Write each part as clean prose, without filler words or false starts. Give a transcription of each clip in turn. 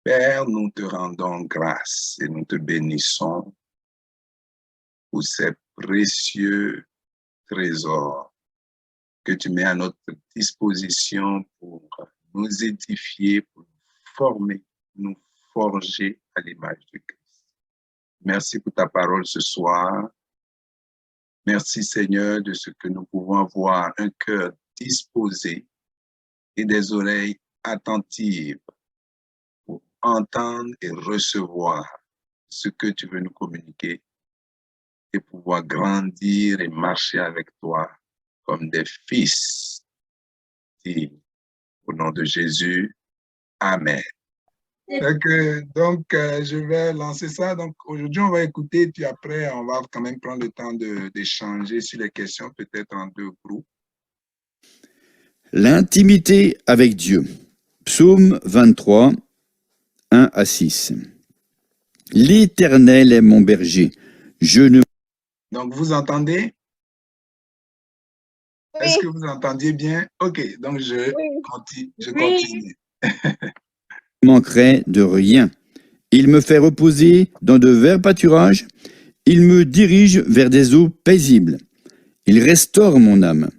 Père, nous te rendons grâce et nous te bénissons pour ces précieux trésors que tu mets à notre disposition pour nous édifier, pour nous former, nous forger à l'image de Christ. Merci pour ta parole ce soir. Merci Seigneur de ce que nous pouvons avoir un cœur disposé et des oreilles attentives pour entendre et recevoir ce que tu veux nous communiquer et pouvoir grandir et marcher avec toi comme des fils. Au nom de Jésus, Amen. Donc, je vais lancer ça. Donc, aujourd'hui, on va écouter, puis après, on va quand même prendre le temps d'échanger sur les questions, peut-être en deux groupes. L'intimité avec Dieu. Psaume 23, 1 à 6. L'Éternel est mon berger. Je ne... Donc, vous entendez? Oui. Est-ce que vous entendiez bien? OK, donc je continue. manquerai de rien. Il me fait reposer dans de verts pâturages. Il me dirige vers des eaux paisibles. Il restaure mon âme.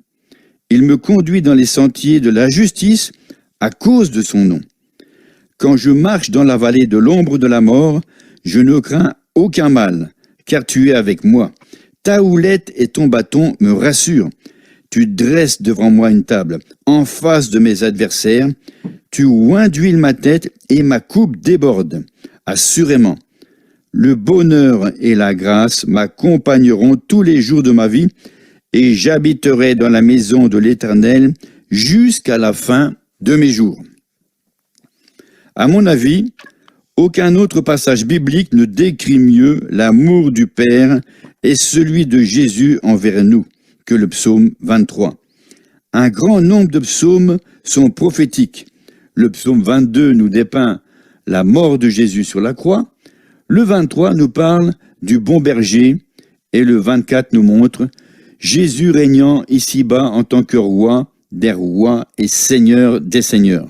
Il me conduit dans les sentiers de la justice à cause de son nom. Quand je marche dans la vallée de l'ombre de la mort, je ne crains aucun mal, car tu es avec moi. Ta houlette et ton bâton me rassurent. Tu dresses devant moi une table, en face de mes adversaires. Tu oins d'huile ma tête et ma coupe déborde. Assurément, le bonheur et la grâce m'accompagneront tous les jours de ma vie, et j'habiterai dans la maison de l'Éternel jusqu'à la fin de mes jours. À mon avis, aucun autre passage biblique ne décrit mieux l'amour du Père et celui de Jésus envers nous que le psaume 23. Un grand nombre de psaumes sont prophétiques. Le psaume 22 nous dépeint la mort de Jésus sur la croix. Le 23 nous parle du bon berger et le 24 nous montre Jésus régnant ici-bas en tant que roi des rois et seigneur des seigneurs.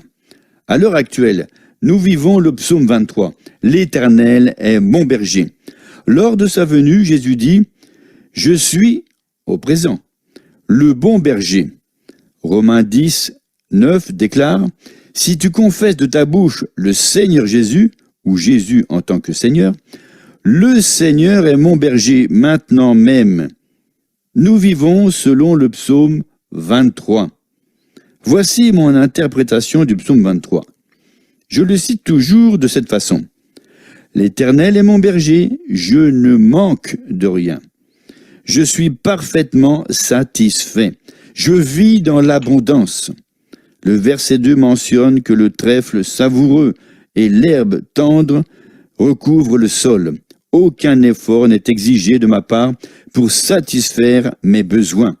À l'heure actuelle, nous vivons le psaume 23. L'Éternel est mon berger. Lors de sa venue, Jésus dit « Je suis au présent, le bon berger ». Romains 10, 9 déclare « Si tu confesses de ta bouche le Seigneur Jésus, ou Jésus en tant que Seigneur, le Seigneur est mon berger maintenant même. » Nous vivons selon le psaume 23. Voici mon interprétation du psaume 23. Je le cite toujours de cette façon. L'Éternel est mon berger, je ne manque de rien. Je suis parfaitement satisfait. Je vis dans l'abondance. Le verset 2 mentionne que le trèfle savoureux et l'herbe tendre recouvrent le sol. Aucun effort n'est exigé de ma part pour satisfaire mes besoins.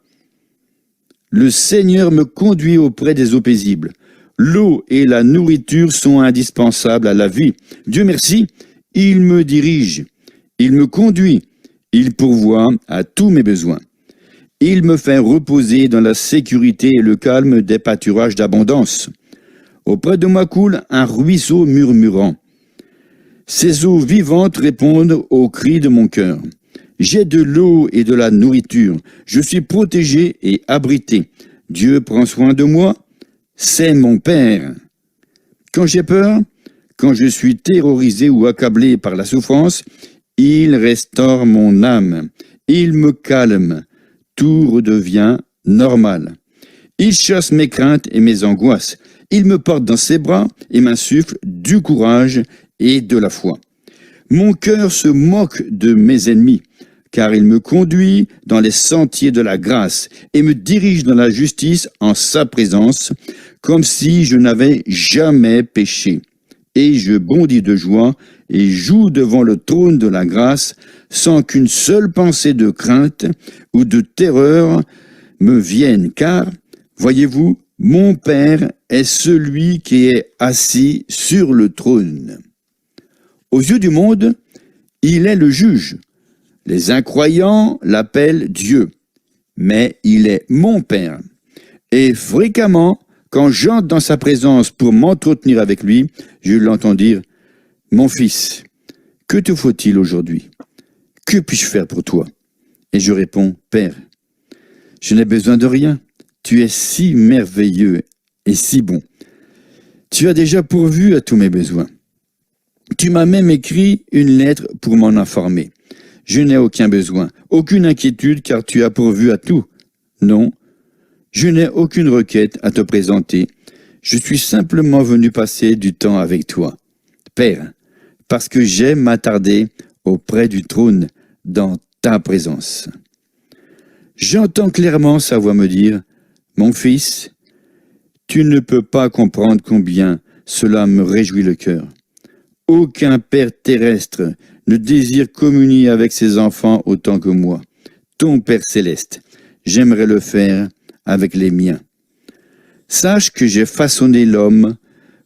Le Seigneur me conduit auprès des eaux paisibles. L'eau et la nourriture sont indispensables à la vie. Dieu merci, il me dirige, il me conduit, il pourvoit à tous mes besoins. Il me fait reposer dans la sécurité et le calme des pâturages d'abondance. Auprès de moi coule un ruisseau murmurant. Ces eaux vivantes répondent aux cris de mon cœur. J'ai de l'eau et de la nourriture. Je suis protégé et abrité. Dieu prend soin de moi. C'est mon Père. Quand j'ai peur, quand je suis terrorisé ou accablé par la souffrance, il restaure mon âme. Il me calme. Tout redevient normal. Il chasse mes craintes et mes angoisses. Il me porte dans ses bras et m'insuffle du courage et de la foi. Mon cœur se moque de mes ennemis, car il me conduit dans les sentiers de la grâce et me dirige dans la justice en sa présence, comme si je n'avais jamais péché. Et je bondis de joie et joue devant le trône de la grâce, sans qu'une seule pensée de crainte ou de terreur me vienne, car, voyez-vous, mon Père est celui qui est assis sur le trône. Aux yeux du monde, il est le juge. Les incroyants l'appellent Dieu, mais il est mon Père. Et fréquemment, quand j'entre dans sa présence pour m'entretenir avec lui, je l'entends dire « Mon fils, que te faut-il aujourd'hui? Que puis-je faire pour toi ?» Et je réponds, « Père, je n'ai besoin de rien. Tu es si merveilleux et si bon. Tu as déjà pourvu à tous mes besoins. Tu m'as même écrit une lettre pour m'en informer. Je n'ai aucun besoin, aucune inquiétude, car tu as pourvu à tout. Non, je n'ai aucune requête à te présenter. Je suis simplement venu passer du temps avec toi. Père, parce que j'aime m'attarder auprès du trône dans ta présence. » J'entends clairement sa voix me dire, « Mon fils, tu ne peux pas comprendre combien cela me réjouit le cœur. Aucun père terrestre ne désire communier avec ses enfants autant que moi, ton Père céleste. J'aimerais le faire avec les miens. Sache que j'ai façonné l'homme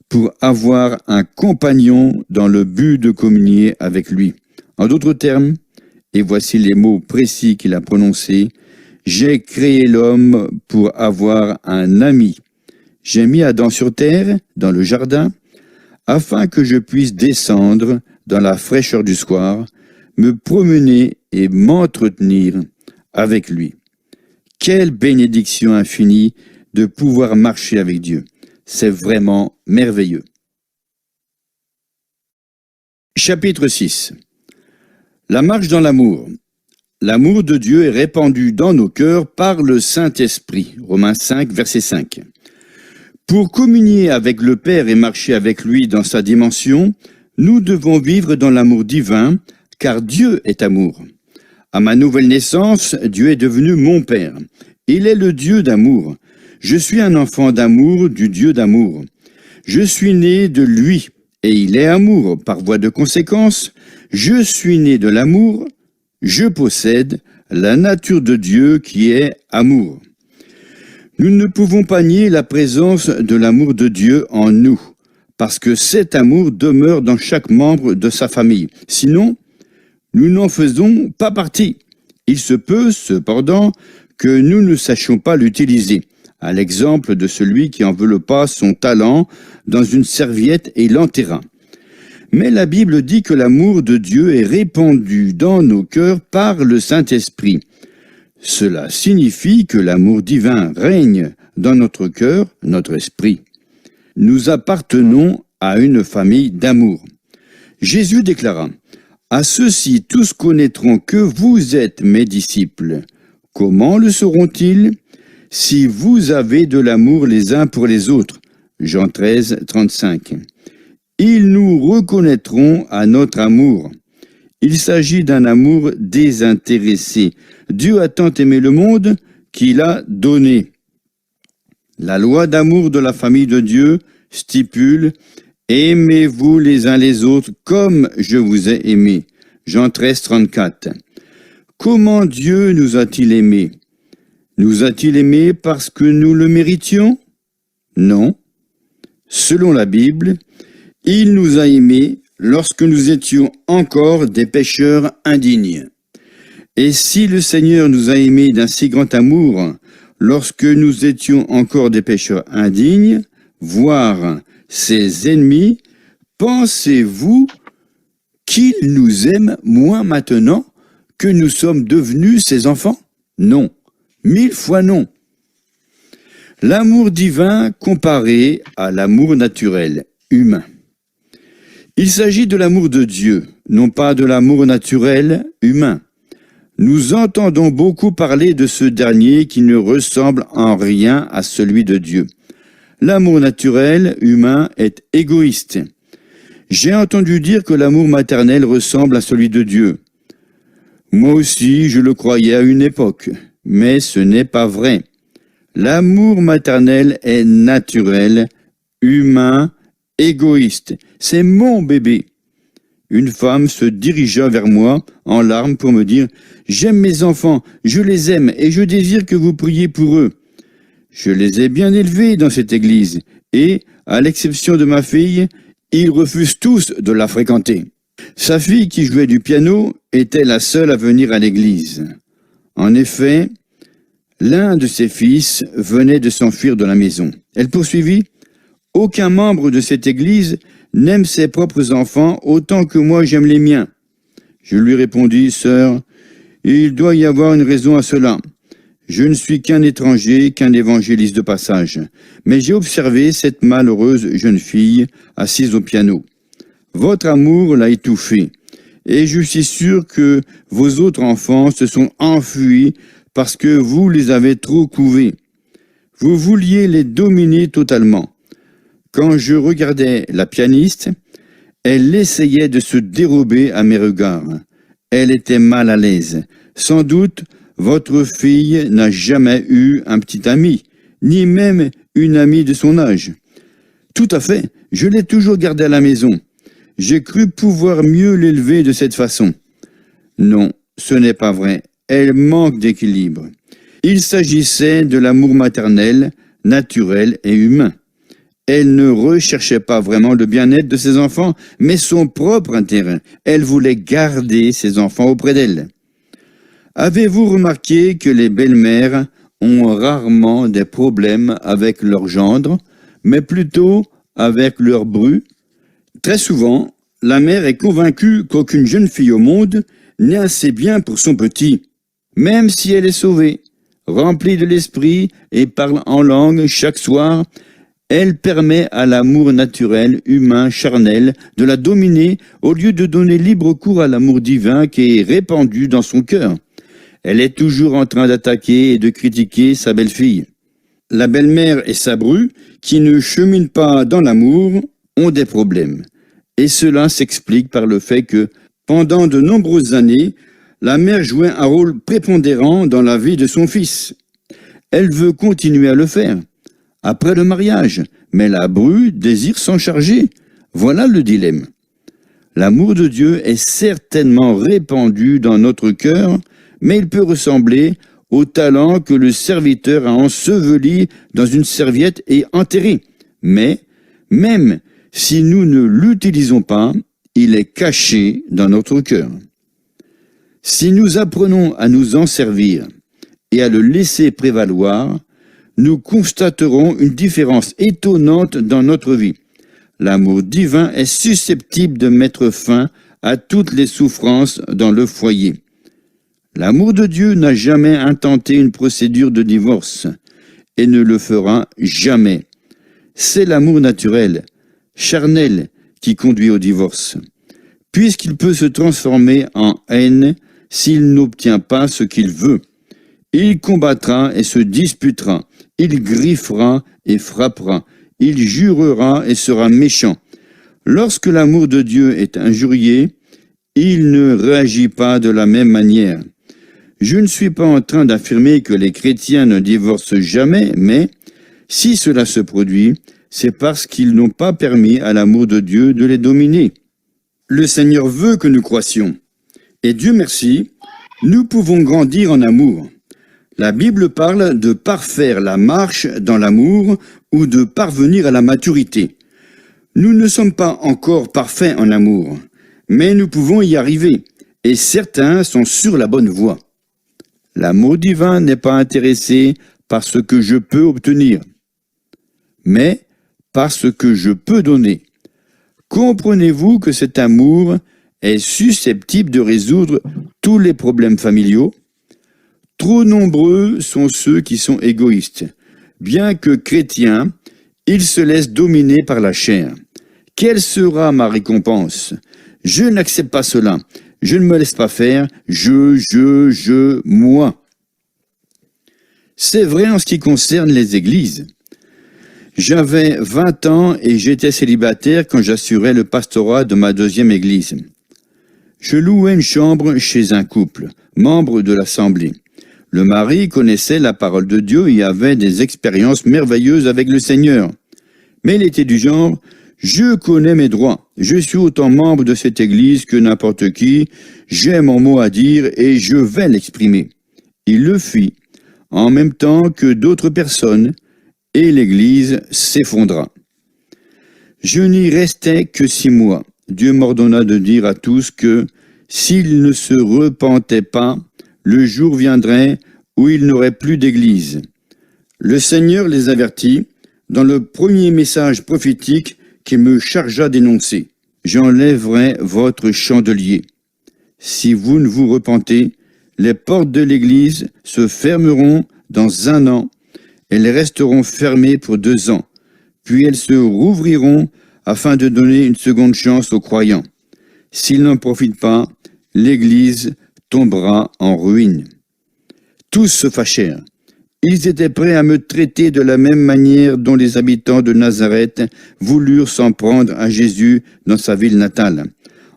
pour avoir un compagnon dans le but de communier avec lui. En d'autres termes, et voici les mots précis qu'il a prononcés, j'ai créé l'homme pour avoir un ami. J'ai mis Adam sur terre, dans le jardin, afin que je puisse descendre dans la fraîcheur du soir, me promener et m'entretenir avec lui. Quelle bénédiction infinie de pouvoir marcher avec Dieu. C'est vraiment merveilleux. Chapitre 6. La marche dans l'amour. L'amour de Dieu est répandu dans nos cœurs par le Saint-Esprit. Romains 5, verset 5. Pour communier avec le Père et marcher avec lui dans sa dimension, nous devons vivre dans l'amour divin, car Dieu est amour. À ma nouvelle naissance, Dieu est devenu mon Père. Il est le Dieu d'amour. Je suis un enfant d'amour du Dieu d'amour. Je suis né de lui, et il est amour. Par voie de conséquence, je suis né de l'amour, je possède la nature de Dieu qui est amour. Nous ne pouvons pas nier la présence de l'amour de Dieu en nous, parce que cet amour demeure dans chaque membre de sa famille. Sinon, nous n'en faisons pas partie. Il se peut, cependant, que nous ne sachions pas l'utiliser, à l'exemple de celui qui enveloppa son talent dans une serviette et l'enterra. Mais la Bible dit que l'amour de Dieu est répandu dans nos cœurs par le Saint-Esprit. Cela signifie que l'amour divin règne dans notre cœur, notre esprit. Nous appartenons à une famille d'amour. Jésus déclara, « À ceux-ci tous connaîtront que vous êtes mes disciples. Comment le sauront-ils? Si vous avez de l'amour les uns pour les autres. » Jean 13, 35. Ils nous reconnaîtront à notre amour. Il s'agit d'un amour désintéressé. Dieu a tant aimé le monde qu'il a donné. La loi d'amour de la famille de Dieu stipule « Aimez-vous les uns les autres comme je vous ai aimés. » Jean 13, 34. Comment Dieu nous a-t-il aimés? Nous a-t-il aimés parce que nous le méritions? Non. Selon la Bible, il nous a aimés lorsque nous étions encore des pécheurs indignes. Et si le Seigneur nous a aimés d'un si grand amour, lorsque nous étions encore des pécheurs indignes, voire ses ennemis, pensez-vous qu'il nous aime moins maintenant que nous sommes devenus ses enfants? Non, 1000 fois non. L'amour divin comparé à l'amour naturel, humain. Il s'agit de l'amour de Dieu, non pas de l'amour naturel, humain. Nous entendons beaucoup parler de ce dernier qui ne ressemble en rien à celui de Dieu. L'amour naturel, humain, est égoïste. J'ai entendu dire que l'amour maternel ressemble à celui de Dieu. Moi aussi, je le croyais à une époque, mais ce n'est pas vrai. L'amour maternel est naturel, humain, égoïste. C'est mon bébé. Une femme se dirigea vers moi en larmes pour me dire « J'aime mes enfants, je les aime et je désire que vous priez pour eux. » Je les ai bien élevés dans cette église et, à l'exception de ma fille, ils refusent tous de la fréquenter. Sa fille qui jouait du piano était la seule à venir à l'église. En effet, l'un de ses fils venait de s'enfuir de la maison. Elle poursuivit « Aucun membre de cette Église n'aime ses propres enfants autant que moi j'aime les miens. Je lui répondis, sœur, il doit y avoir une raison à cela. Je ne suis qu'un étranger, qu'un évangéliste de passage, mais j'ai observé cette malheureuse jeune fille assise au piano. Votre amour l'a étouffée, et je suis sûr que vos autres enfants se sont enfuis parce que vous les avez trop couvés. Vous vouliez les dominer totalement. Quand je regardais la pianiste, elle essayait de se dérober à mes regards. Elle était mal à l'aise. Sans doute, votre fille n'a jamais eu un petit ami, ni même une amie de son âge. Tout à fait, je l'ai toujours gardée à la maison. J'ai cru pouvoir mieux l'élever de cette façon. Non, ce n'est pas vrai. Elle manque d'équilibre. Il s'agissait de l'amour maternel, naturel et humain. Elle ne recherchait pas vraiment le bien-être de ses enfants, mais son propre intérêt. Elle voulait garder ses enfants auprès d'elle. Avez-vous remarqué que les belles-mères ont rarement des problèmes avec leur gendre, mais plutôt avec leur bru? Très souvent, la mère est convaincue qu'aucune jeune fille au monde n'est assez bien pour son petit, même si elle est sauvée, remplie de l'esprit et parle en langue chaque soir. Elle permet à l'amour naturel, humain, charnel, de la dominer au lieu de donner libre cours à l'amour divin qui est répandu dans son cœur. Elle est toujours en train d'attaquer et de critiquer sa belle-fille. La belle-mère et sa bru, qui ne cheminent pas dans l'amour, ont des problèmes. Et cela s'explique par le fait que, pendant de nombreuses années, la mère jouait un rôle prépondérant dans la vie de son fils. Elle veut continuer à le faire après le mariage, mais la bru désire s'en charger. Voilà le dilemme. L'amour de Dieu est certainement répandu dans notre cœur, mais il peut ressembler au talent que le serviteur a enseveli dans une serviette et enterré. Mais, même si nous ne l'utilisons pas, il est caché dans notre cœur. Si nous apprenons à nous en servir et à le laisser prévaloir, nous constaterons une différence étonnante dans notre vie. L'amour divin est susceptible de mettre fin à toutes les souffrances dans le foyer. L'amour de Dieu n'a jamais intenté une procédure de divorce et ne le fera jamais. C'est l'amour naturel, charnel, qui conduit au divorce, puisqu'il peut se transformer en haine s'il n'obtient pas ce qu'il veut. Il combattra et se disputera, il griffera et frappera, il jurera et sera méchant. Lorsque l'amour de Dieu est injurié, il ne réagit pas de la même manière. Je ne suis pas en train d'affirmer que les chrétiens ne divorcent jamais, mais si cela se produit, c'est parce qu'ils n'ont pas permis à l'amour de Dieu de les dominer. Le Seigneur veut que nous croissions. Et Dieu merci, nous pouvons grandir en amour. La Bible parle de parfaire la marche dans l'amour ou de parvenir à la maturité. Nous ne sommes pas encore parfaits en amour, mais nous pouvons y arriver, et certains sont sur la bonne voie. L'amour divin n'est pas intéressé par ce que je peux obtenir, mais par ce que je peux donner. Comprenez-vous que cet amour est susceptible de résoudre tous les problèmes familiaux? Trop nombreux sont ceux qui sont égoïstes. Bien que chrétiens, ils se laissent dominer par la chair. Quelle sera ma récompense? Je n'accepte pas cela. Je ne me laisse pas faire. Moi. C'est vrai en ce qui concerne les églises. J'avais 20 ans et j'étais célibataire quand j'assurais le pastorat de ma deuxième église. Je louais une chambre chez un couple, membre de l'assemblée. Le mari connaissait la parole de Dieu et avait des expériences merveilleuses avec le Seigneur. Mais il était du genre, je connais mes droits, je suis autant membre de cette église que n'importe qui, j'ai mon mot à dire et je vais l'exprimer. Il le fit, en même temps que d'autres personnes, et l'église s'effondra. Je n'y restais que 6 mois. Dieu m'ordonna de dire à tous que, s'ils ne se repentaient pas, le jour viendrait où il n'aurait plus d'église. Le Seigneur les avertit, dans le premier message prophétique qu'il me chargea d'énoncer. J'enlèverai votre chandelier. Si vous ne vous repentez, les portes de l'Église se fermeront dans 1 an. Elles resteront fermées pour 2 ans. Puis elles se rouvriront afin de donner une seconde chance aux croyants. S'ils n'en profitent pas, l'Église tombera en ruine. Tous se fâchèrent. Ils étaient prêts à me traiter de la même manière dont les habitants de Nazareth voulurent s'en prendre à Jésus dans sa ville natale,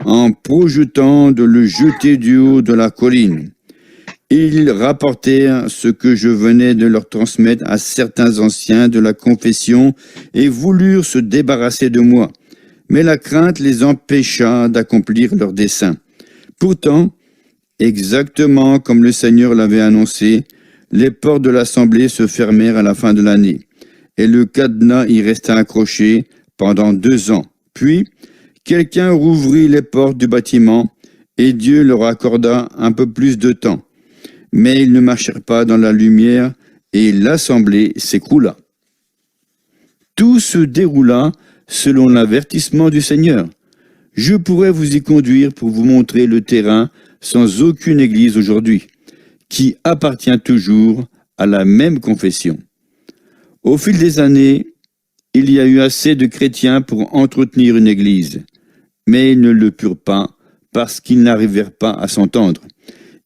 en projetant de le jeter du haut de la colline. Ils rapportèrent ce que je venais de leur transmettre à certains anciens de la confession et voulurent se débarrasser de moi. Mais la crainte les empêcha d'accomplir leur dessein. Pourtant, exactement comme le Seigneur l'avait annoncé, les portes de l'assemblée se fermèrent à la fin de l'année, et le cadenas y resta accroché pendant 2 ans. Puis, quelqu'un rouvrit les portes du bâtiment, et Dieu leur accorda un peu plus de temps. Mais ils ne marchèrent pas dans la lumière, et l'assemblée s'écroula. Tout se déroula selon l'avertissement du Seigneur. Je pourrais vous y conduire pour vous montrer le terrain sans aucune église aujourd'hui, qui appartient toujours à la même confession. Au fil des années, il y a eu assez de chrétiens pour entretenir une église, mais ils ne le purent pas parce qu'ils n'arrivèrent pas à s'entendre.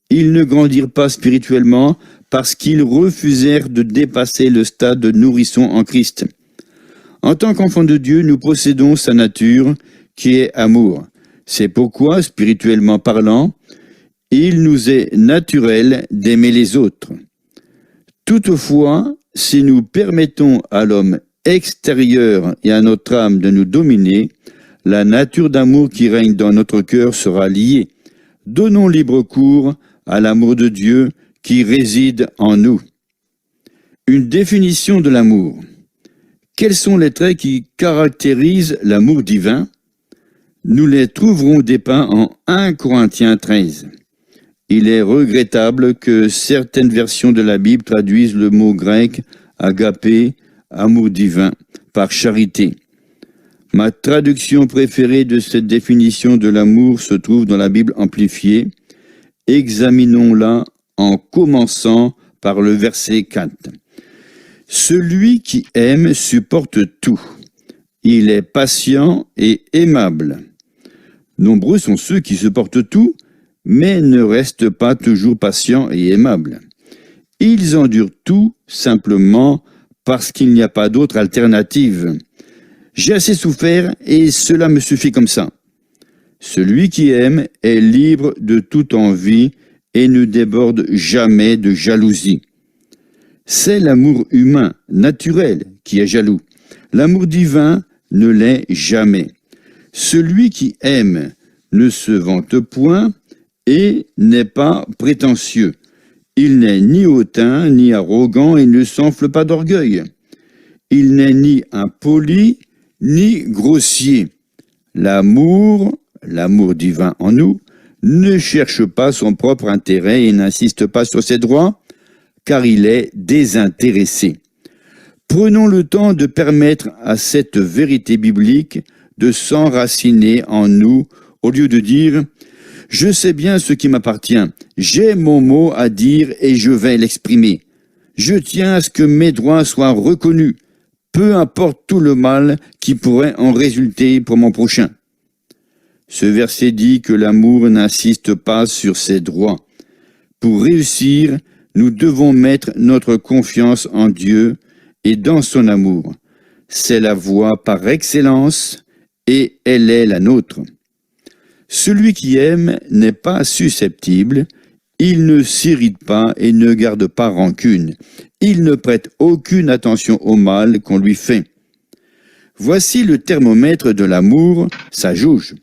Ils ne grandirent pas spirituellement parce qu'ils refusèrent de dépasser le stade de nourrisson en Christ. En tant qu'enfants de Dieu, nous possédons sa nature qui est amour. C'est pourquoi, spirituellement parlant, il nous est naturel d'aimer les autres. Toutefois, si nous permettons à l'homme extérieur et à notre âme de nous dominer, la nature d'amour qui règne dans notre cœur sera liée. Donnons libre cours à l'amour de Dieu qui réside en nous. Une définition de l'amour. Quels sont les traits qui caractérisent l'amour divin? Nous les trouverons dépeints en 1 Corinthiens 13. Il est regrettable que certaines versions de la Bible traduisent le mot grec agapé, amour divin, par charité. Ma traduction préférée de cette définition de l'amour se trouve dans la Bible amplifiée. Examinons-la en commençant par le verset 4. Celui qui aime supporte tout. Il est patient et aimable. Nombreux sont ceux qui supportent tout, mais ne restent pas toujours patients et aimables. Ils endurent tout simplement parce qu'il n'y a pas d'autre alternative. J'ai assez souffert et cela me suffit comme ça. Celui qui aime est libre de toute envie et ne déborde jamais de jalousie. C'est l'amour humain, naturel, qui est jaloux. L'amour divin ne l'est jamais. Celui qui aime ne se vante point et n'est pas prétentieux. Il n'est ni hautain, ni arrogant et ne s'enfle pas d'orgueil. Il n'est ni impoli, ni grossier. L'amour divin en nous, ne cherche pas son propre intérêt et n'insiste pas sur ses droits, car il est désintéressé. Prenons le temps de permettre à cette vérité biblique de s'enraciner en nous, au lieu de dire « Je sais bien ce qui m'appartient, j'ai mon mot à dire et je vais l'exprimer. Je tiens à ce que mes droits soient reconnus, peu importe tout le mal qui pourrait en résulter pour mon prochain. » Ce verset dit que l'amour n'insiste pas sur ses droits. Pour réussir, nous devons mettre notre confiance en Dieu et dans son amour. C'est la voie par excellence et elle est la nôtre. Celui qui aime n'est pas susceptible, il ne s'irrite pas et ne garde pas rancune. Il ne prête aucune attention au mal qu'on lui fait. Voici le thermomètre de l'amour, sa jauge.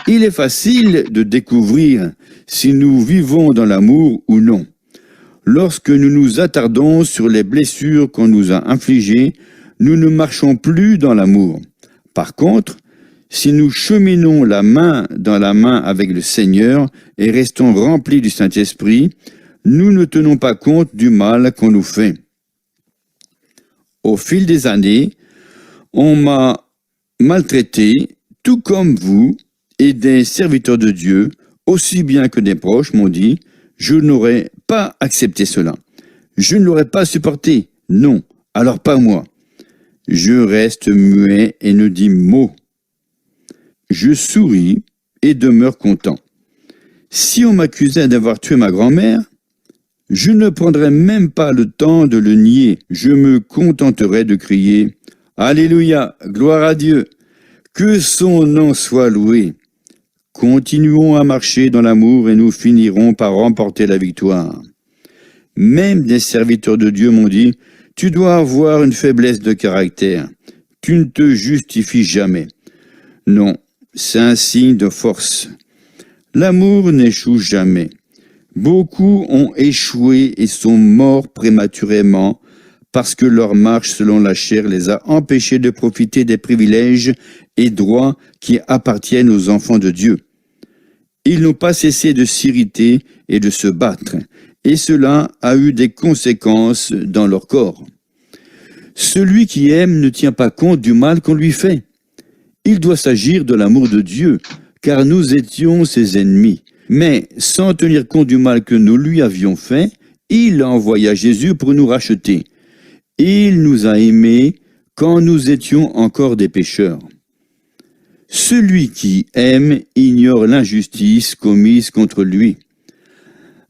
Il est facile de découvrir si nous vivons dans l'amour ou non. Lorsque nous nous attardons sur les blessures qu'on nous a infligées, nous ne marchons plus dans l'amour. Par contre, si nous cheminons la main dans la main avec le Seigneur et restons remplis du Saint-Esprit, nous ne tenons pas compte du mal qu'on nous fait. Au fil des années, On m'a maltraité, tout comme vous, et des serviteurs de Dieu, aussi bien que des proches, m'ont dit, je n'aurais pas accepté cela. Je ne l'aurais pas supporté. Non, alors pas moi. Je reste muet et ne dis mot. Je souris et demeure content. Si on m'accusait d'avoir tué ma grand-mère, je ne prendrais même pas le temps de le nier. Je me contenterais de crier « Alléluia, gloire à Dieu, que son nom soit loué ». Continuons à marcher dans l'amour et nous finirons par remporter la victoire. Même des serviteurs de Dieu m'ont dit « Tu dois avoir une faiblesse de caractère. Tu ne te justifies jamais. » Non, c'est un signe de force. L'amour n'échoue jamais. Beaucoup ont échoué et sont morts prématurément parce que leur marche selon la chair les a empêchés de profiter des privilèges et droits qui appartiennent aux enfants de Dieu. Ils n'ont pas cessé de s'irriter et de se battre, et cela a eu des conséquences dans leur corps. Celui qui aime ne tient pas compte du mal qu'on lui fait. Il doit s'agir de l'amour de Dieu, car nous étions ses ennemis. Mais sans tenir compte du mal que nous lui avions fait, il envoya Jésus pour nous racheter. Il nous a aimés quand nous étions encore des pécheurs. Celui qui aime ignore l'injustice commise contre lui.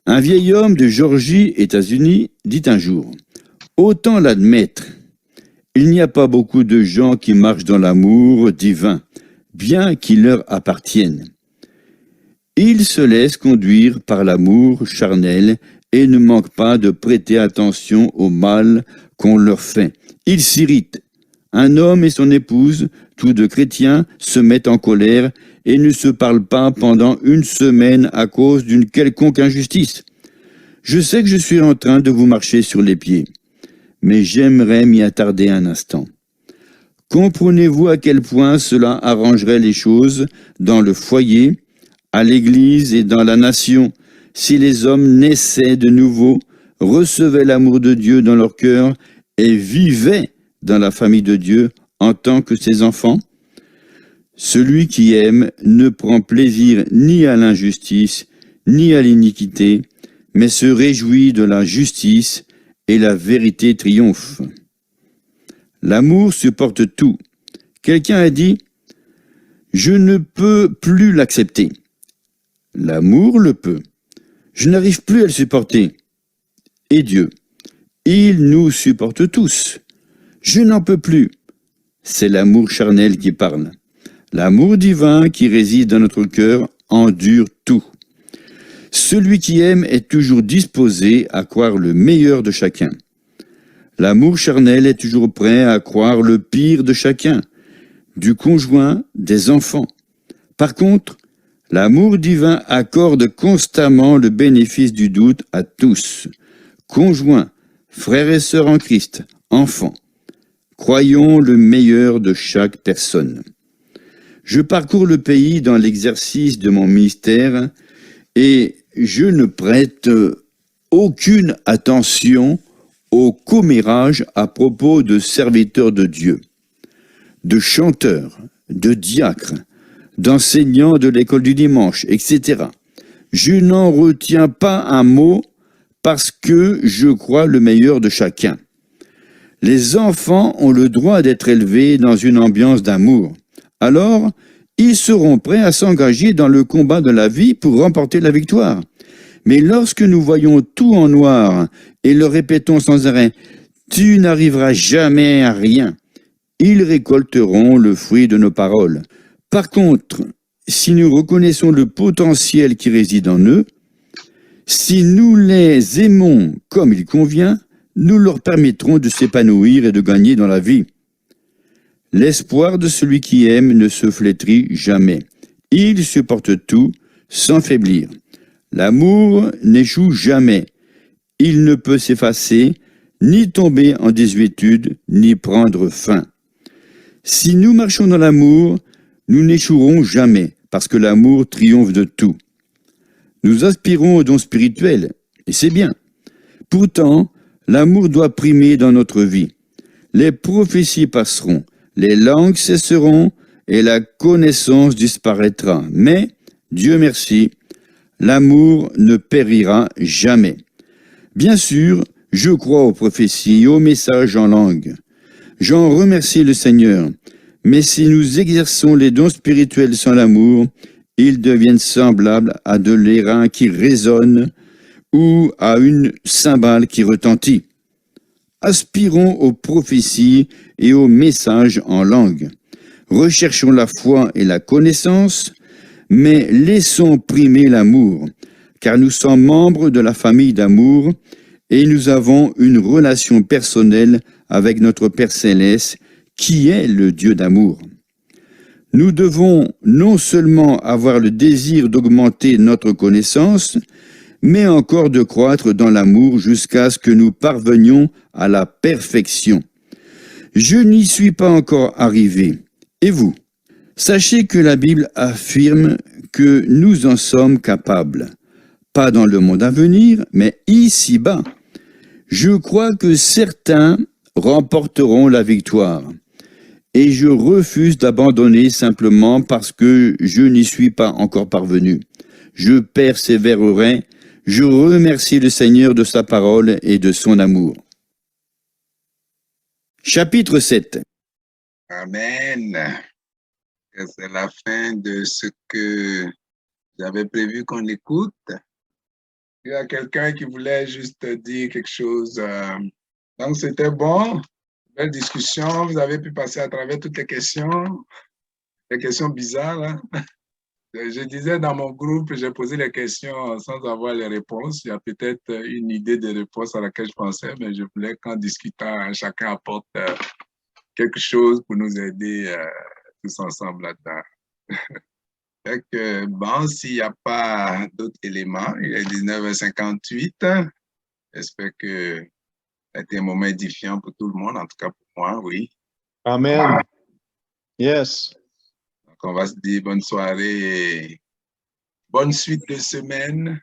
Un vieil homme de Géorgie, États-Unis, dit un jour « Autant l'admettre, il n'y a pas beaucoup de gens qui marchent dans l'amour divin, bien qu'il leur appartienne. Ils se laissent conduire par l'amour charnel et ne manquent pas de prêter attention au mal qu'on leur fait. Ils s'irritent. Un homme et son épouse, tous deux chrétiens, se mettent en colère et ne se parlent pas pendant une semaine à cause d'une quelconque injustice. Je sais que je suis en train de vous marcher sur les pieds, mais j'aimerais m'y attarder un instant. Comprenez-vous à quel point cela arrangerait les choses dans le foyer, à l'Église et dans la nation, si les hommes naissaient de nouveau, recevaient l'amour de Dieu dans leur cœur et vivaient dans la famille de Dieu en tant que ses enfants? Celui qui aime ne prend plaisir ni à l'injustice, ni à l'iniquité, mais se réjouit de la justice et la vérité triomphe. L'amour supporte tout. Quelqu'un a dit « Je ne peux plus l'accepter ». L'amour le peut. Je n'arrive plus à le supporter. Et Dieu, il nous supporte tous. Je n'en peux plus. C'est l'amour charnel qui parle. L'amour divin qui réside dans notre cœur endure tout. Celui qui aime est toujours disposé à croire le meilleur de chacun. L'amour charnel est toujours prêt à croire le pire de chacun, du conjoint, des enfants. Par contre, l'amour divin accorde constamment le bénéfice du doute à tous, conjoints, frères et sœurs en Christ, enfants. Croyons le meilleur de chaque personne. Je parcours le pays dans l'exercice de mon ministère et je ne prête aucune attention au commérage à propos de serviteurs de Dieu, de chanteurs, de diacres, d'enseignants de l'école du dimanche, etc. Je n'en retiens pas un mot parce que je crois le meilleur de chacun. Les enfants ont le droit d'être élevés dans une ambiance d'amour. Alors, ils seront prêts à s'engager dans le combat de la vie pour remporter la victoire. Mais lorsque nous voyons tout en noir et le répétons sans arrêt, « Tu n'arriveras jamais à rien », ils récolteront le fruit de nos paroles. Par contre, si nous reconnaissons le potentiel qui réside en eux, si nous les aimons comme il convient, nous leur permettrons de s'épanouir et de gagner dans la vie. L'espoir de celui qui aime ne se flétrit jamais. Il supporte tout sans faiblir. L'amour n'échoue jamais. Il ne peut s'effacer, ni tomber en désuétude, ni prendre fin. Si nous marchons dans l'amour, nous n'échouerons jamais, parce que l'amour triomphe de tout. Nous aspirons aux dons spirituels, et c'est bien. Pourtant, l'amour doit primer dans notre vie. Les prophéties passeront, les langues cesseront et la connaissance disparaîtra. Mais, Dieu merci, l'amour ne périra jamais. Bien sûr, je crois aux prophéties et aux messages en langue. J'en remercie le Seigneur. Mais si nous exerçons les dons spirituels sans l'amour, ils deviennent semblables à de l'airain qui résonne ou à une cymbale qui retentit. Aspirons aux prophéties et aux messages en langue. Recherchons la foi et la connaissance, mais laissons primer l'amour, car nous sommes membres de la famille d'amour et nous avons une relation personnelle avec notre Père Céleste, qui est le Dieu d'amour. Nous devons non seulement avoir le désir d'augmenter notre connaissance, mais encore de croître dans l'amour jusqu'à ce que nous parvenions à la perfection. Je n'y suis pas encore arrivé. Et vous? Sachez que la Bible affirme que nous en sommes capables. Pas dans le monde à venir, mais ici-bas. Je crois que certains remporteront la victoire. Et je refuse d'abandonner simplement parce que je n'y suis pas encore parvenu. Je persévérerai. Je remercie le Seigneur de sa parole et de son amour. Chapitre 7. Amen. C'est la fin de ce que j'avais prévu qu'on écoute. Il y a quelqu'un qui voulait juste dire quelque chose. Donc, c'était bon. Belle discussion. Vous avez pu passer à travers toutes les questions bizarres. Hein? Je disais dans mon groupe, j'ai posé les questions sans avoir les réponses. Il y a peut-être une idée de réponse à laquelle je pensais, mais je voulais qu'en discutant, chacun apporte quelque chose pour nous aider tous ensemble là-dedans. Fait que, bon, s'il n'y a pas d'autres éléments, il est 19h58. J'espère que ça a été un moment édifiant pour tout le monde, en tout cas pour moi, oui. Amen. Yes. Donc, on va se dire bonne soirée et bonne suite de semaine.